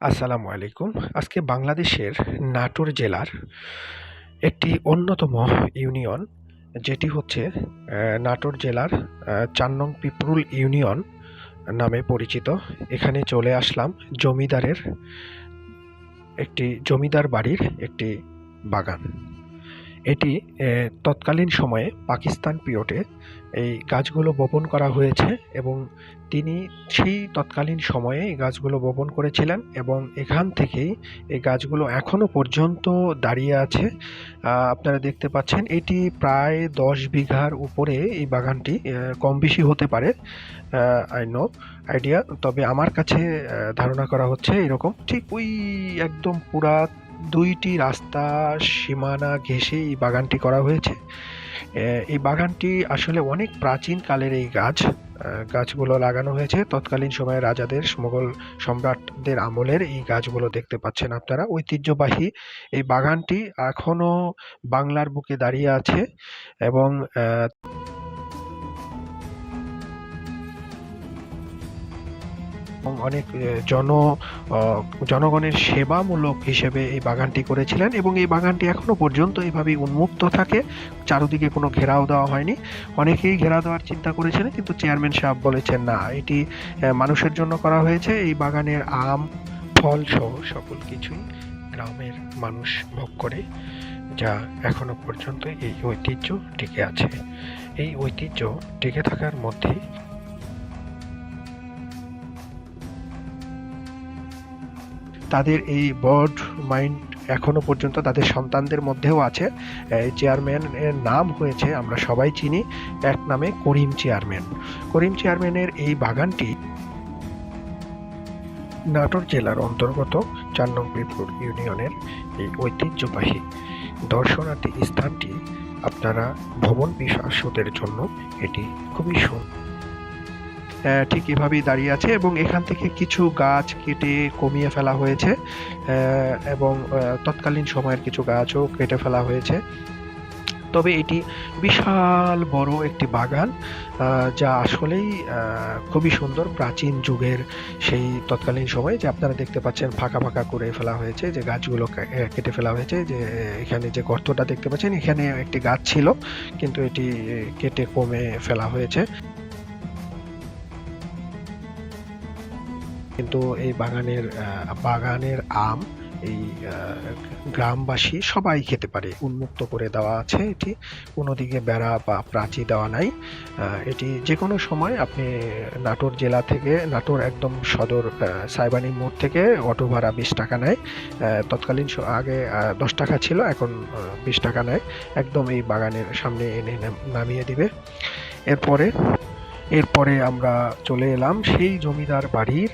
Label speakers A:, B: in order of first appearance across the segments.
A: আসসালামু আলাইকুম। আজকে বাংলাদেশের নাটোর জেলার একটি অন্যতম ইউনিয়ন যেটি হচ্ছে নাটোর জেলার ৪ নং পিপরুল ইউনিয়ন নামে পরিচিত। এখানে চলে আসলাম জমিদারের জমিদার বাড়ির একটি বাগান। এটি তৎকালীন সময়ে পাকিস্তান পিরিয়ডে এই গাছগুলো বপন করা হয়েছে এবং তিনি সেই তৎকালীন সময়ে এই গাছগুলো বপন করেছিলেন এবং এখান থেকেই এই গাছগুলো এখনো পর্যন্ত দাঁড়িয়ে আছে। আপনারা দেখতে পাচ্ছেন এটি প্রায় ১০ বিঘার উপরে এই বাগানটি, কম বেশি হতে পারে, আই নো আইডিয়া। তবে আমার কাছে ধারণা করা হচ্ছে এরকম। ঠিক ওই একদম পুরা ২ টি রাস্তা সীমানা ঘেঁষে এই বাগানটি করা হয়েছে। এই বাগানটি আসলে অনেক প্রাচীন কালের এই গাছ। গাছগুলো লাগানো হয়েছে তৎকালীন সময়ে রাজাদের, মোগল সম্রাটদের আমলের এই গাছগুলো দেখতে পাচ্ছেন আপনারা। ঐতিহ্যবাহী এই বাগানটি এখনো বাংলার বুকে দাঁড়িয়ে আছে এবং অনেক জনগণের সেবামূলক হিসেবে এই বাগানটি করেছিলেন এবং এই বাগানটি এখনো পর্যন্ত এভাবেই উন্মুক্ত থাকে। চারদিকে কোনো ঘেরাও দেওয়া হয়নি। অনেকেই ঘেরাও দেওয়ার চিন্তা করেছিলেন, কিন্তু চেয়ারম্যান সাহেব বলেছেন না, এটি মানুষের জন্য করা হয়েছে। এই বাগানের আম, ফল সহ সকল কিছুই গ্রামের মানুষ ভোগ করে, যা এখনো পর্যন্ত এই ঐতিহ্য টিকে আছে। এই ঐতিহ্য টিকে থাকার মধ্যে তাদের এই ব্রড মাইন্ড এখনো পর্যন্ত তাদের সন্তানদের মধ্যেও আছে। এই চেয়ারম্যানের নাম হয়েছে, আমরা সবাই চিনি এক নামে, করিম চেয়ারম্যান। করিম চেয়ারম্যানের এই বাগানটি নাটোর জেলার অন্তর্গত ৪ নং পিপলুর ইউনিয়নের এই ঐতিহ্যবাহী দর্শনার্থী স্থানটি আপনারা ভ্রমণ পিপাসুদের জন্য এটি খুবই ঠিক এভাবেই দাঁড়িয়ে আছে এবং এখান থেকে কিছু গাছ কেটে কমিয়ে ফেলা হয়েছে এবং তৎকালীন সময়ের কিছু গাছও কেটে ফেলা হয়েছে। তবে এটি বিশাল বড় একটি বাগান, যা আসলেই খুবই সুন্দর। প্রাচীন যুগের সেই তৎকালীন সময়ে যে আপনারা দেখতে পাচ্ছেন ফাঁকা ফাঁকা করে ফেলা হয়েছে, যে গাছগুলো কেটে ফেলা হয়েছে, যে এখানে যে গর্তটা দেখতে পাচ্ছেন এখানে একটি গাছ ছিল, কিন্তু এটি কেটে কমে ফেলা হয়েছে। কিন্তু এই বাগানের আম এই গ্রামবাসী সবাই খেতে পারে। উন্মুক্ত করে দেওয়া আছে এটি, কোনো দিকে বেড়া বা প্রাচীর দেওয়া নাই। এটি যেকোনো সময় আপনি নাটোর জেলা থেকে, নাটোর একদম সদর সাইবানি মোড় থেকে অটো ভাড়া ২০ টাকা নেয়। তৎকালীন আগে ১০ টাকা ছিল, এখন ২০ টাকা নেয়। একদম এই বাগানের সামনে এনে নামিয়ে দিবে। এরপরে এরপরে আমরা চলে এলাম সেই জমিদার বাড়ির,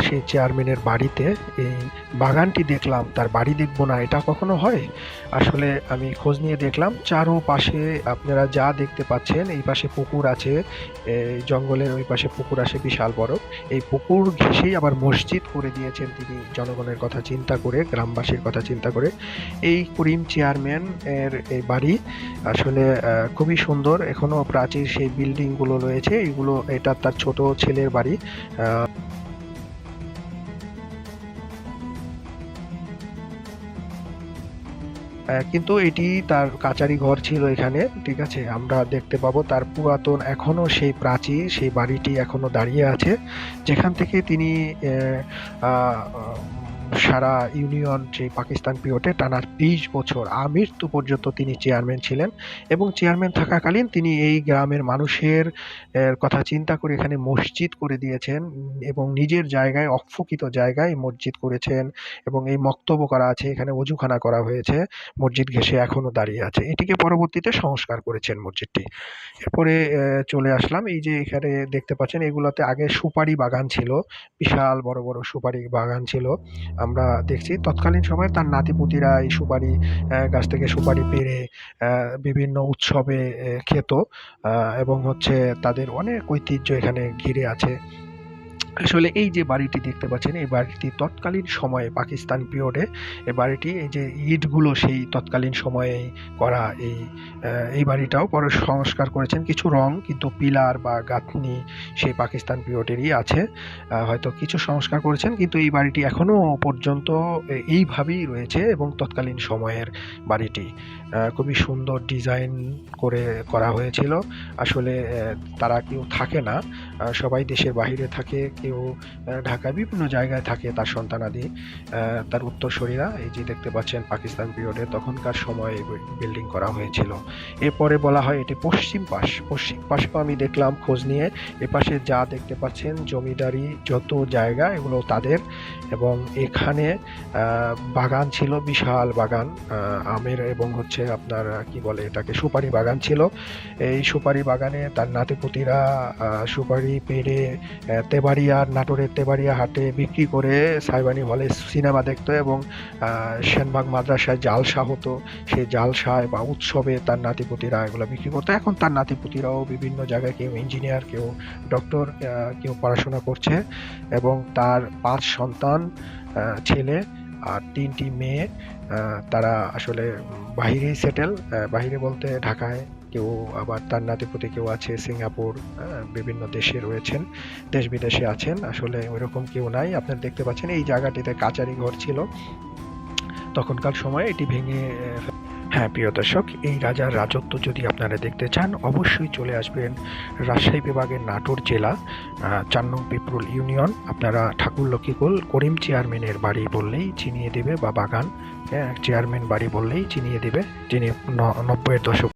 A: সেই চেয়ারম্যানের বাড়িতে। এই বাগানটি দেখলাম, তার বাড়ি দেখবো না, এটা কখনো হয়? আসলে আমি খোঁজ নিয়ে দেখলাম, চারোপাশে আপনারা যা দেখতে পাচ্ছেন, এই পাশে পুকুর আছে, এই জঙ্গলের ওই পাশে পুকুর আছে বিশাল বড়। এই পুকুর ঘেঁষেই আবার মসজিদ করে দিয়েছেন তিনি, জনগণের কথা চিন্তা করে, গ্রামবাসীর কথা চিন্তা করে। এই করিম চেয়ারম্যান এর এই বাড়ি আসলে খুবই সুন্দর। এখনো প্রাচীর সেই বিল্ডিং গুলো রয়েছে, এটা তার ছোট ছেলের বাড়ি। কিন্তু এটি তার কাচারি ঘর ছিল এখানে, ঠিক আছে। আমরা দেখতে পাবো তার পুরাতন এখনো সেই প্রাচীর, সেই বাড়িটি এখনো দাঁড়িয়ে আছে, যেখান থেকে তিনি সারা ইউনিয়ন, সেই পাকিস্তান পিরিয়ডে টানা ২০ বছর আমৃত্যু পর্যন্ত তিনি চেয়ারম্যান ছিলেন এবং চেয়ারম্যান থাকাকালীন তিনি এই গ্রামের মানুষের কথা চিন্তা করে এখানে মসজিদ করে দিয়েছেন এবং নিজের জায়গায়, অফুকিত জায়গায় মসজিদ করেছেন এবং এই মক্তব্য করা আছে, এখানে অজুখানা করা হয়েছে, মসজিদ ঘেঁষে এখনো দাঁড়িয়ে আছে। এটিকে পরবর্তীতে সংস্কার করেছেন মসজিদটি। এরপরে চলে আসলাম, এই যে এখানে দেখতে পাচ্ছেন এগুলোতে আগে সুপারি বাগান ছিল, বিশাল বড় বড় সুপারি বাগান ছিল। আমরা দেখছি তৎকালীন সময়ে তার নাতিপুতিরা এই সুপারি গাছ থেকে সুপারি পেড়ে বিভিন্ন উৎসবে খেত এবং হচ্ছে তাদের অনেক ঐতিহ্য এখানে ঘিরে আছে। আসলে এই যে বাড়িটি দেখতে পাচ্ছেন, এই বাড়িটি তৎকালীন সময়ে পাকিস্তান পিরিয়ডে এই বাড়িটি, এই যে ইটগুলো সেই তৎকালীন সময়ে করা, এই বাড়িটাও পরে সংস্কার করেছেন। কিছু রং কিন্তু পিলার বা গাঁথনি সেই পাকিস্তান পিরিয়ডেরই আছে। হয়তো কিছু সংস্কার করেছেন, কিন্তু এই বাড়িটি এখনো পর্যন্ত এইভাবেই রয়েছে এবং তৎকালীন সময়ের বাড়িটি। খুবই সুন্দর ডিজাইন করে করা হয়েছিল। আসলে তারা কেউ থাকে না, সবাই দেশের বাহিরে থাকে, কেউ ঢাকায় বিভিন্ন জায়গায় থাকে তার সন্তানাদি, তার উত্তরসূরিরা। এই যে দেখতে পাচ্ছেন পাকিস্তান পিরিয়ডে তখনকার সময়ে এই বিল্ডিং করা হয়েছিল। এরপরে বলা হয় এটি পশ্চিম পাশ। পশ্চিম পাশেও আমি দেখলাম খোঁজ নিয়ে, এপাশে যা দেখতে পাচ্ছেন জমিদারি যত জায়গা এগুলো তাদের, এবং এখানে বাগান ছিল, বিশাল বাগান আমের, এবং হচ্ছে আপনার কি বলে এটাকে, সুপারি বাগান ছিল। এই সুপারি বাগানে তার নাতিপুতিরা সুপারি পেড়ে তেবাড়িয়ার, নাটোরের তেবাড়িয়া হাটে বিক্রি করে সাইবানি হলে সিনেমা দেখতো, এবং সেনবাগ মাদ্রাসায় জালসা হতো, সেই জালসায় বা উৎসবে তার নাতিপুতিরা এগুলো বিক্রি করতো। এখন তার নাতিপুতিরাও বিভিন্ন জায়গায়, কেউ ইঞ্জিনিয়ার, কেউ ডক্টর, কেউ পড়াশোনা করছে, এবং তার 5 সন্তান, ছেলে আর 3টি মেয়ে। তারা আসলে বাহিরেই সেটেল, বাহিরে বলতে ঢাকায়, কেউ আবার তার নাতিপুতি কেউ আছে সিঙ্গাপুর, বিভিন্ন দেশে রয়েছেন, দেশ বিদেশে আছেন। আসলে ওইরকম কেউ নাই। আপনারা দেখতে পাচ্ছেন এই জায়গাটিতে কাচারি ঘর ছিল তখনকার সময়ে, এটি ভেঙে হ্যাঁ প্রিয় দর্শক, এই রাজার রাজত্ব যদি আপনারা দেখতে চান অবশ্যই চলে আসবেন রাজশাহী বিভাগের নাটোর জেলা, 4 নং পিপরুল ইউনিয়ন। আপনারা ঠাকুর লক্ষ্মীকুল করিম চেয়ারম্যানের বাড়ি বললেই চিনিয়ে দেবে, বা বাগান চেয়ারম্যান বাড়ি বললেই চিনিয়ে দেবে, যিনি 90-এর দশক